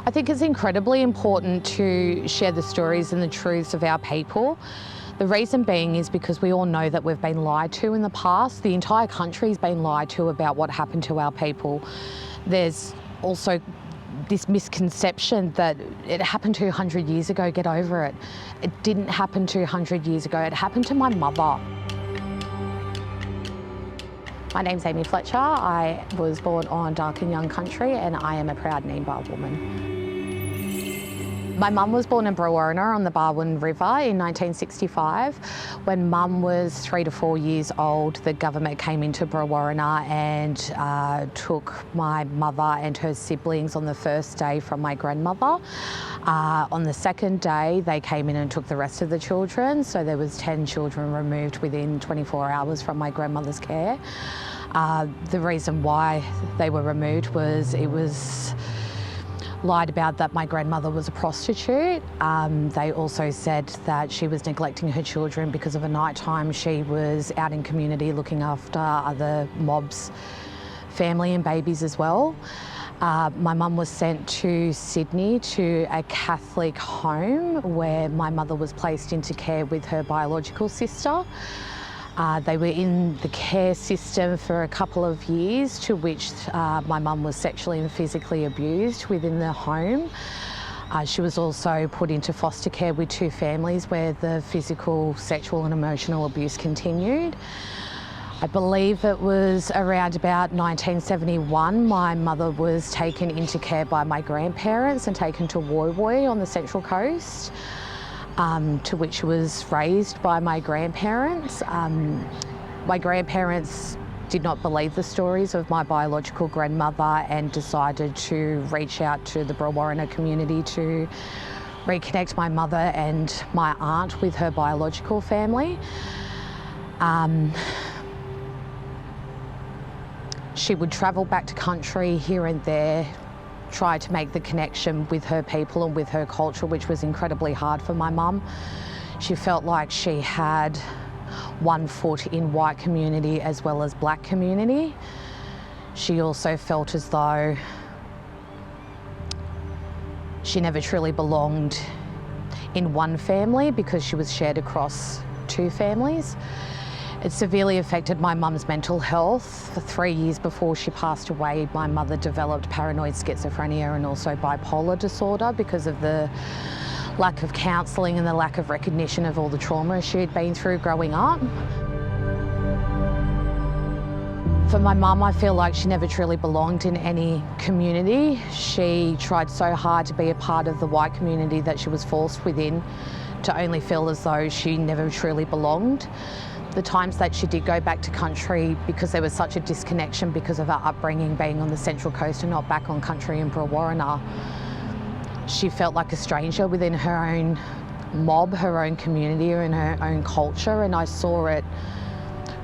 I think it's incredibly important to share the stories and the truths of our people. The reason being is because we all know that we've been lied to in the past. The entire country's been lied to about what happened to our people. There's also this misconception that it happened 200 years ago, get over it. It didn't happen 200 years ago, it happened to my mother. My name's Amy Fletcher. I was born on Darkin Young Country and I am a proud Niimba woman. My mum was born in Brewarrina on the Barwon River in 1965. When mum was 3 to 4 years old, the government came into Brewarrina and took my mother and her siblings on the first day from my grandmother. On the second day, they came in and took the rest of the children. So there was 10 children removed within 24 hours from my grandmother's care. The reason why they were removed was it was lied about that my grandmother was a prostitute. They also said that she was neglecting her children because of a night time she was out in community looking after other mobs, family and babies as well. My mum was sent to Sydney to a Catholic home where my mother was placed into care with her biological sister. They were in the care system for a couple of years, to which my mum was sexually and physically abused within the home. She was also put into foster care with 2 families where the physical, sexual and emotional abuse continued. I believe it was around about 1971 my mother was taken into care by my grandparents and taken to Woy Woy on the Central Coast. To which she was raised by my grandparents. My grandparents did not believe the stories of my biological grandmother and decided to reach out to the Brewarrina community to reconnect my mother and my aunt with her biological family. She would travel back to country here and there, try to make the connection with her people and with her culture, which was incredibly hard for my mum. She felt like she had one foot in white community as well as black community. She also felt as though she never truly belonged in one family because she was shared across 2 families. It severely affected my mum's mental health. For 3 years before she passed away, my mother developed paranoid schizophrenia and also bipolar disorder because of the lack of counselling and the lack of recognition of all the trauma she had been through growing up. For my mum, I feel like she never truly belonged in any community. She tried so hard to be a part of the white community that she was forced within to only feel as though she never truly belonged. The times that she did go back to country, because there was such a disconnection because of her upbringing being on the Central Coast and not back on country in Brewarrina, she felt like a stranger within her own mob, her own community and her own culture, and I saw it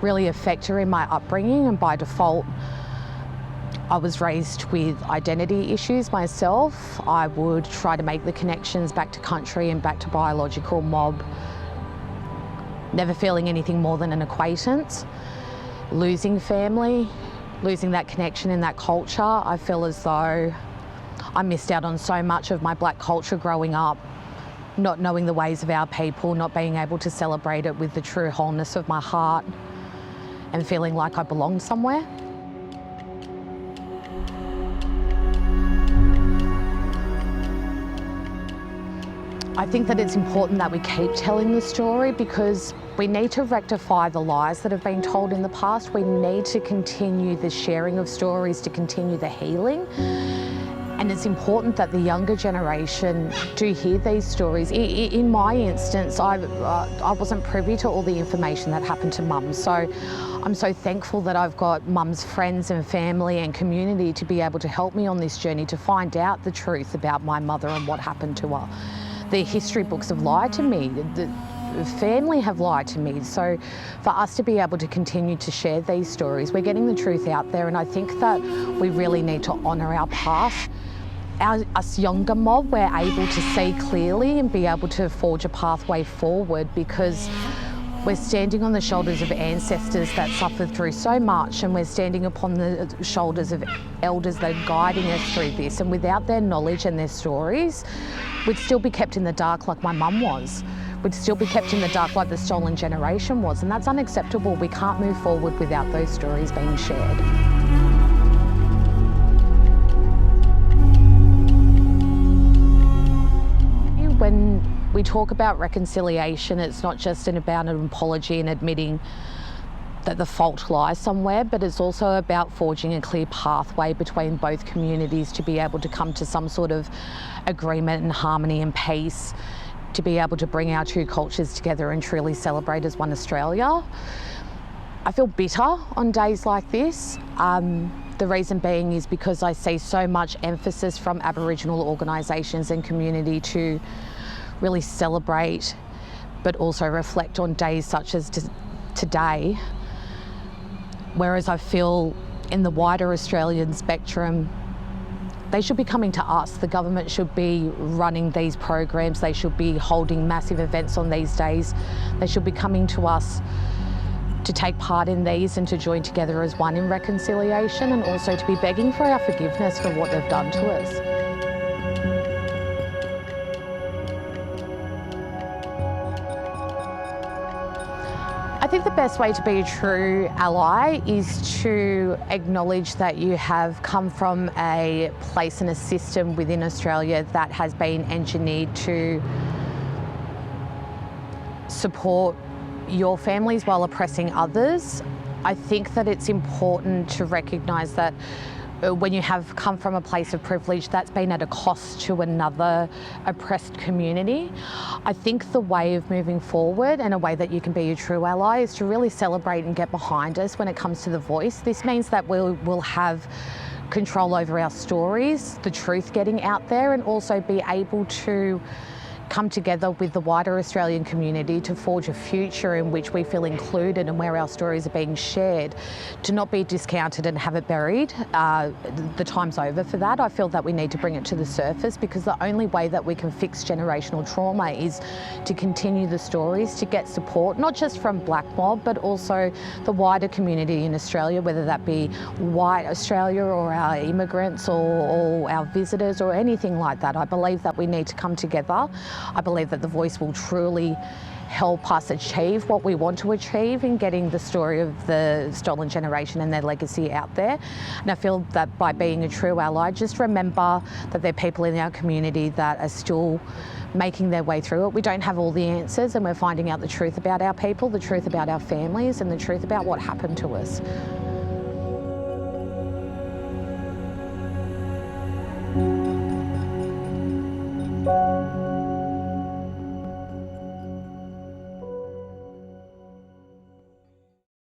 really affect her in my upbringing, and by default I was raised with identity issues myself. I would try to make the connections back to country and back to biological mob, never feeling anything more than an acquaintance. Losing family, losing that connection and that culture, I feel as though I missed out on so much of my black culture growing up, not knowing the ways of our people, not being able to celebrate it with the true wholeness of my heart and feeling like I belonged somewhere. I think that it's important that we keep telling the story because we need to rectify the lies that have been told in the past. We need to continue the sharing of stories, to continue the healing. And it's important that the younger generation do hear these stories. In my instance, I wasn't privy to all the information that happened to mum. So I'm so thankful that I've got mum's friends and family and community to be able to help me on this journey to find out the truth about my mother and what happened to her. The history books have lied to me. The family have lied to me. So for us to be able to continue to share these stories, we're getting the truth out there, and I think that we really need to honour our past. Us younger mob, we're able to see clearly and be able to forge a pathway forward because We're standing on the shoulders of ancestors that suffered through so much, and we're standing upon the shoulders of elders that are guiding us through this. And without their knowledge and their stories, we'd still be kept in the dark like my mum was. We'd still be kept in the dark like the stolen generation was, and that's unacceptable. We can't move forward without those stories being shared. When we talk about reconciliation, it's not just about an apology and admitting that the fault lies somewhere, but it's also about forging a clear pathway between both communities to be able to come to some sort of agreement and harmony and peace, to be able to bring our two cultures together and truly celebrate as one Australia. I feel bitter on days like this. The reason being is because I see so much emphasis from Aboriginal organisations and community to really celebrate, but also reflect on days such as today. Whereas I feel in the wider Australian spectrum, they should be coming to us. The government should be running these programs. They should be holding massive events on these days. They should be coming to us to take part in these and to join together as one in reconciliation, and also to be begging for our forgiveness for what they've done to us. I think the best way to be a true ally is to acknowledge that you have come from a place and a system within Australia that has been engineered to support your families while oppressing others. I think that it's important to recognise that when you have come from a place of privilege, that's been at a cost to another oppressed community. I think the way of moving forward and a way that you can be a true ally is to really celebrate and get behind us when it comes to the voice. This means that we'll have control over our stories, the truth getting out there, and also be able to come together with the wider Australian community to forge a future in which we feel included and where our stories are being shared, to not be discounted and have it buried. The time's over for that. I feel that we need to bring it to the surface, because the only way that we can fix generational trauma is to continue the stories, to get support, not just from Black Mob, but also the wider community in Australia, whether that be white Australia or our immigrants or our visitors or anything like that. I believe that we need to come together. I believe that the voice will truly help us achieve what we want to achieve in getting the story of the stolen generation and their legacy out there. And I feel that by being a true ally, just remember that there are people in our community that are still making their way through it. We don't have all the answers, and we're finding out the truth about our people, the truth about our families, and the truth about what happened to us.